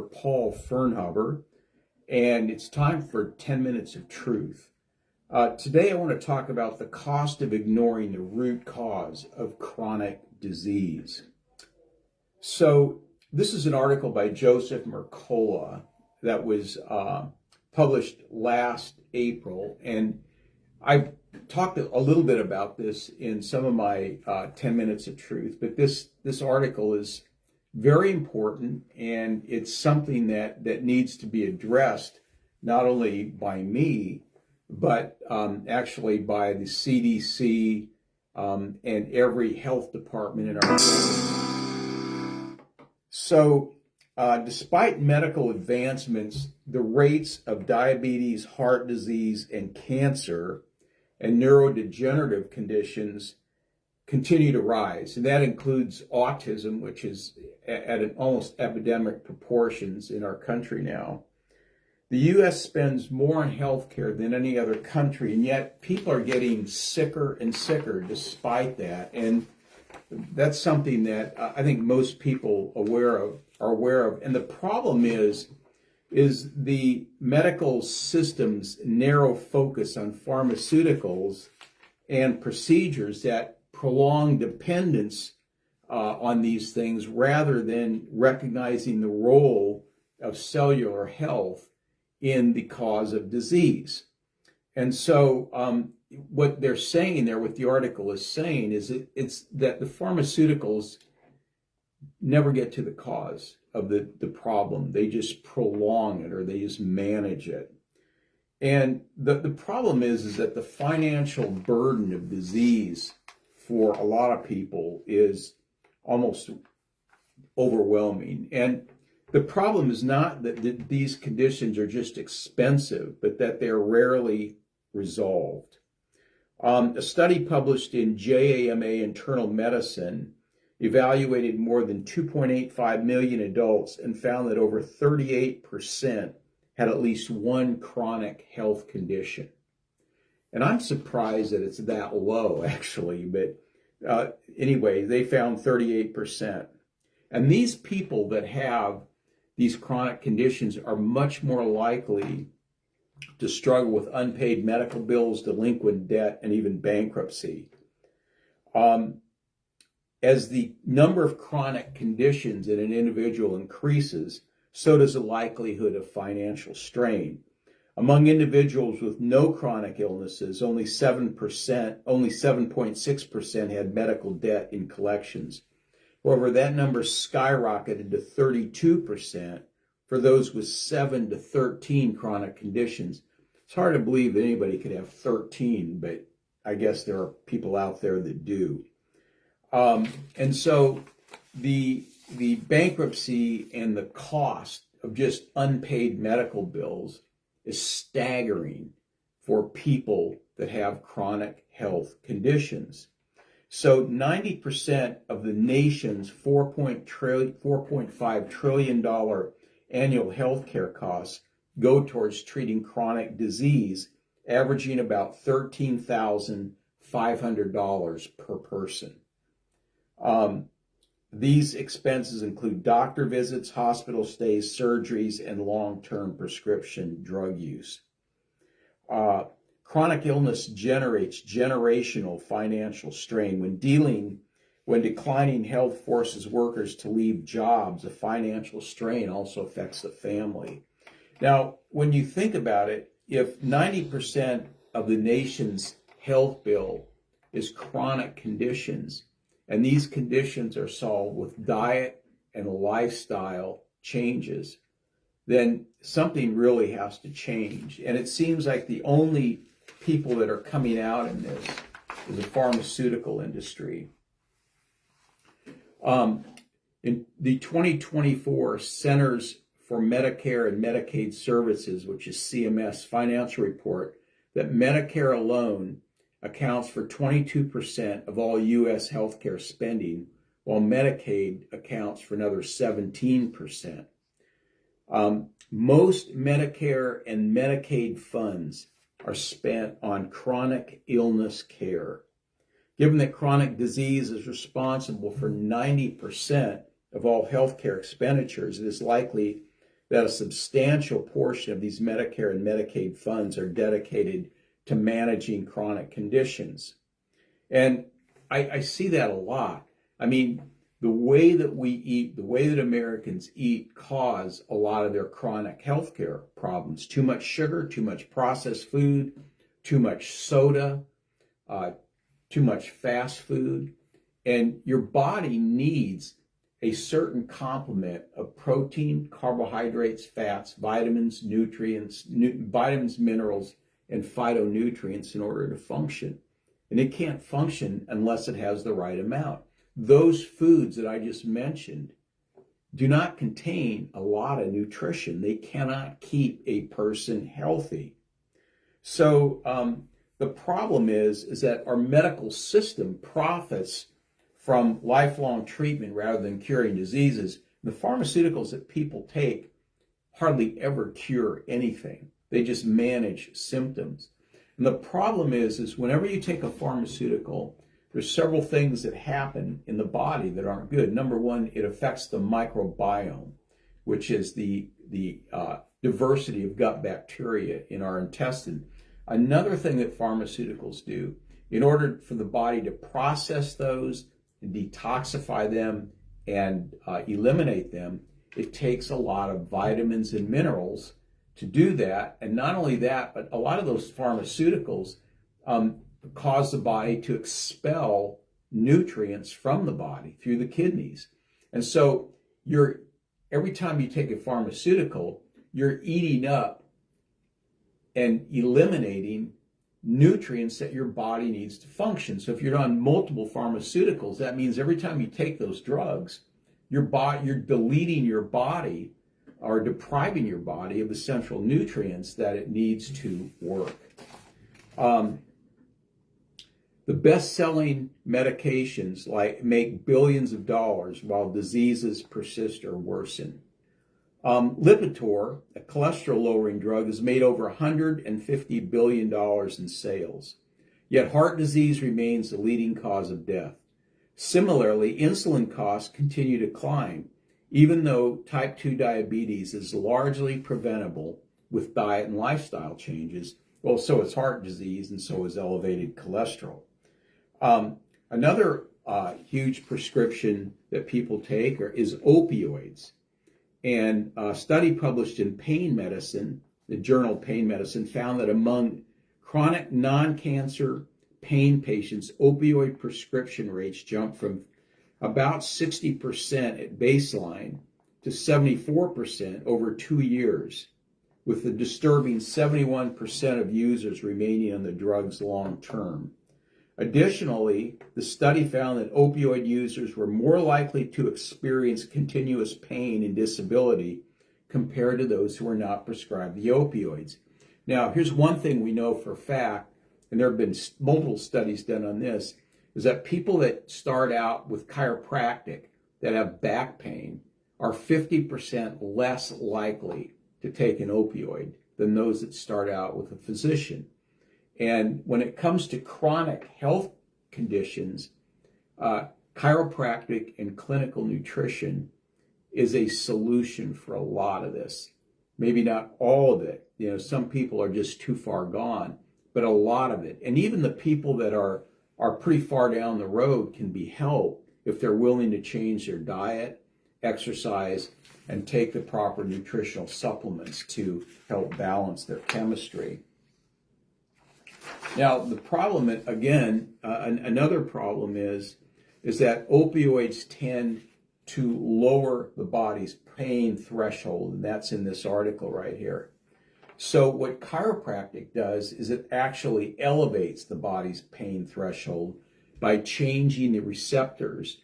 Paul Firnhaber, and it's time for 10 minutes of truth. Today I want to talk about the cost of ignoring the root cause of chronic disease. So this is an article by Joseph Mercola that was published last April, and I talked a little bit about this in some of my 10 minutes of truth, but this article is very important, and it's something that needs to be addressed not only by me, but actually by the CDC and every health department in our country. So despite medical advancements, the rates of diabetes, heart disease, and cancer and neurodegenerative conditions continue to rise. And that includes autism, which is at an almost epidemic proportions in our country now. The U.S. spends more on healthcare than any other country, and yet people are getting sicker and sicker despite that. And that's something that I think most people are aware of. And the problem is the medical system's narrow focus on pharmaceuticals and procedures that prolong dependence on these things rather than recognizing the role of cellular health in the cause of disease. And so what they're saying there, what the article is saying, is it's that the pharmaceuticals never get to the cause of the problem. They just prolong it, or they just manage it. And the problem is that the financial burden of disease for a lot of people is almost overwhelming. And the problem is not that these conditions are just expensive, but that they're rarely resolved. A study published in JAMA Internal Medicine evaluated more than 2.85 million adults and found that over 38% had at least one chronic health condition. And I'm surprised that it's that low, actually, but anyway, they found 38%. And these people that have these chronic conditions are much more likely to struggle with unpaid medical bills, delinquent debt, and even bankruptcy. As the number of chronic conditions in an individual increases, so does the likelihood of financial strain. Among individuals with no chronic illnesses, only 7.6% had medical debt in collections. However, that number skyrocketed to 32% for those with 7 to 13 chronic conditions. It's hard to believe that anybody could have 13, but I guess there are people out there that do. And so the bankruptcy and the cost of just unpaid medical bills is staggering for people that have chronic health conditions. So 90% of the nation's $4.5 trillion annual healthcare costs go towards treating chronic disease, averaging about $13,500 per person. These expenses include doctor visits, hospital stays, surgeries, and long-term prescription drug use. Chronic illness generates generational financial strain. When declining health forces workers to leave jobs, the financial strain also affects the family. Now, when you think about it, if 90% of the nation's health bill is chronic conditions, and these conditions are solved with diet and lifestyle changes, then something really has to change. And it seems like the only people that are coming out in this is the pharmaceutical industry. In the 2024 Centers for Medicare and Medicaid Services, which is CMS financial report, that Medicare alone accounts for 22% of all U.S. healthcare spending, while Medicaid accounts for another 17%. Most Medicare and Medicaid funds are spent on chronic illness care. Given that chronic disease is responsible for 90% of all healthcare expenditures, it is likely that a substantial portion of these Medicare and Medicaid funds are dedicated to managing chronic conditions. And I see that a lot. I mean, the way that we eat, the way that Americans eat, cause a lot of their chronic healthcare problems. Too much sugar, too much processed food, too much soda, too much fast food. And your body needs a certain complement of protein, carbohydrates, fats, vitamins, nutrients, vitamins, minerals, and phytonutrients in order to function. And it can't function unless it has the right amount. Those foods that I just mentioned do not contain a lot of nutrition. They cannot keep a person healthy. So the problem is that our medical system profits from lifelong treatment rather than curing diseases. The pharmaceuticals that people take hardly ever cure anything. They just manage symptoms. And the problem is whenever you take a pharmaceutical, there's several things that happen in the body that aren't good. Number one, it affects the microbiome, which is the diversity of gut bacteria in our intestine. Another thing that pharmaceuticals do, in order for the body to process those, detoxify them, and eliminate them, it takes a lot of vitamins and minerals to do that. And not only that, but a lot of those pharmaceuticals cause the body to expel nutrients from the body through the kidneys. And so every time you take a pharmaceutical, you're eating up and eliminating nutrients that your body needs to function. So if you're on multiple pharmaceuticals, that means every time you take those drugs, you're deleting your body or depriving your body of essential nutrients that it needs to work. The best-selling medications make billions of dollars while diseases persist or worsen. Lipitor, a cholesterol-lowering drug, has made over $150 billion in sales. Yet heart disease remains the leading cause of death. Similarly, insulin costs continue to climb, even though type 2 diabetes is largely preventable with diet and lifestyle changes. Well, so is heart disease, and so is elevated cholesterol. Another huge prescription that people take is opioids. And a study published in Pain Medicine, the journal Pain Medicine, found that among chronic non-cancer pain patients, opioid prescription rates jumped from about 60% at baseline to 74% over 2 years, with the disturbing 71% of users remaining on the drugs long term. Additionally, the study found that opioid users were more likely to experience continuous pain and disability compared to those who were not prescribed the opioids. Now, here's one thing we know for a fact, and there have been multiple studies done on this, is that people that start out with chiropractic that have back pain are 50% less likely to take an opioid than those that start out with a physician. And when it comes to chronic health conditions, chiropractic and clinical nutrition is a solution for a lot of this. Maybe not all of it. You know, some people are just too far gone, but a lot of it. And even the people that are pretty far down the road can be helped if they're willing to change their diet, exercise, and take the proper nutritional supplements to help balance their chemistry. Now, the problem, again, another problem is that opioids tend to lower the body's pain threshold, and that's in this article right here. So what chiropractic does is it actually elevates the body's pain threshold by changing the receptors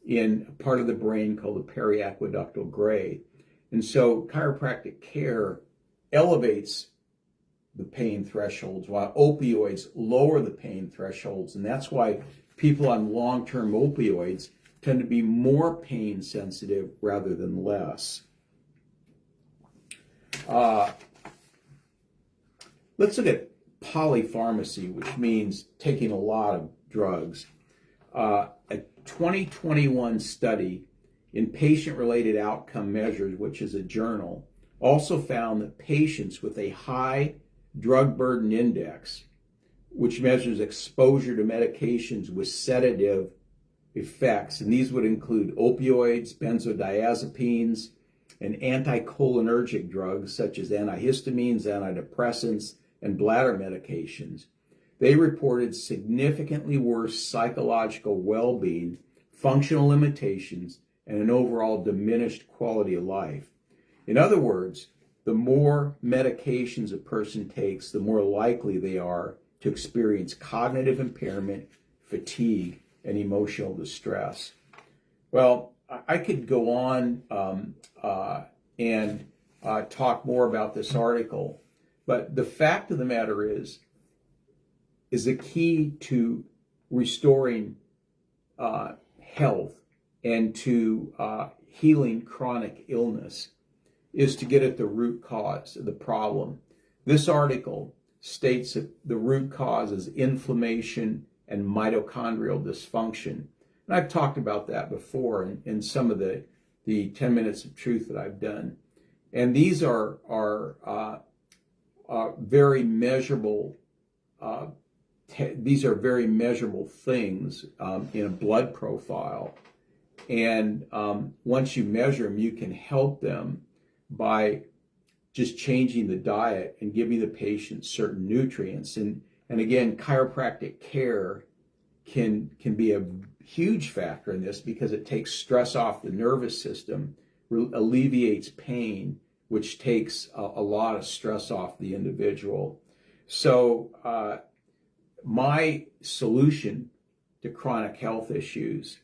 in a part of the brain called the periaqueductal gray. And so chiropractic care elevates the pain thresholds, while opioids lower the pain thresholds. And that's why people on long-term opioids tend to be more pain sensitive rather than less. Let's look at polypharmacy, which means taking a lot of drugs. A 2021 study in Patient-Related Outcome Measures, which is a journal, also found that patients with a high drug burden index, which measures exposure to medications with sedative effects, and these would include opioids, benzodiazepines, and anticholinergic drugs such as antihistamines, antidepressants, and bladder medications. They reported significantly worse psychological well-being, functional limitations, and an overall diminished quality of life. In other words, the more medications a person takes, the more likely they are to experience cognitive impairment, fatigue, and emotional distress. Well, I could go on and talk more about this article, but the fact of the matter is the key to restoring health and to healing chronic illness is to get at the root cause of the problem. This article states that the root cause is inflammation and mitochondrial dysfunction. And I've talked about that before in some of the 10 minutes of truth that I've done. And these are very measurable. These are very measurable things in a blood profile. And once you measure them, you can help them by just changing the diet and giving the patient certain nutrients. And again, chiropractic care can be a huge factor in this because it takes stress off the nervous system, alleviates pain, which takes a lot of stress off the individual. So my solution to chronic health issues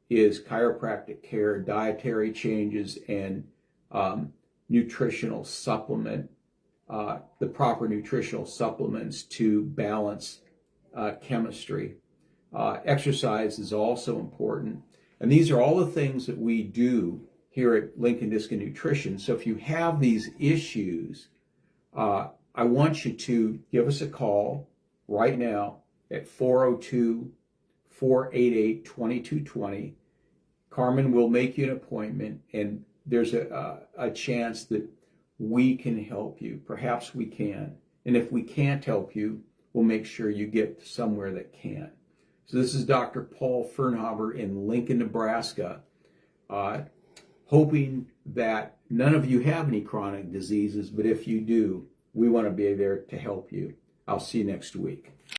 is chiropractic care, dietary changes, and nutritional supplement, the proper nutritional supplements to balance chemistry. Exercise is also important. And these are all the things that we do here at Lincoln Disc and Nutrition. So if you have these issues, I want you to give us a call right now at 402-488-2220. Carmen will make you an appointment, and there's a chance that we can help you. Perhaps we can. And if we can't help you, we'll make sure you get somewhere that can. So this is Dr. Paul Firnhaber in Lincoln, Nebraska, hoping that none of you have any chronic diseases, but if you do, we want to be there to help you. I'll see you next week.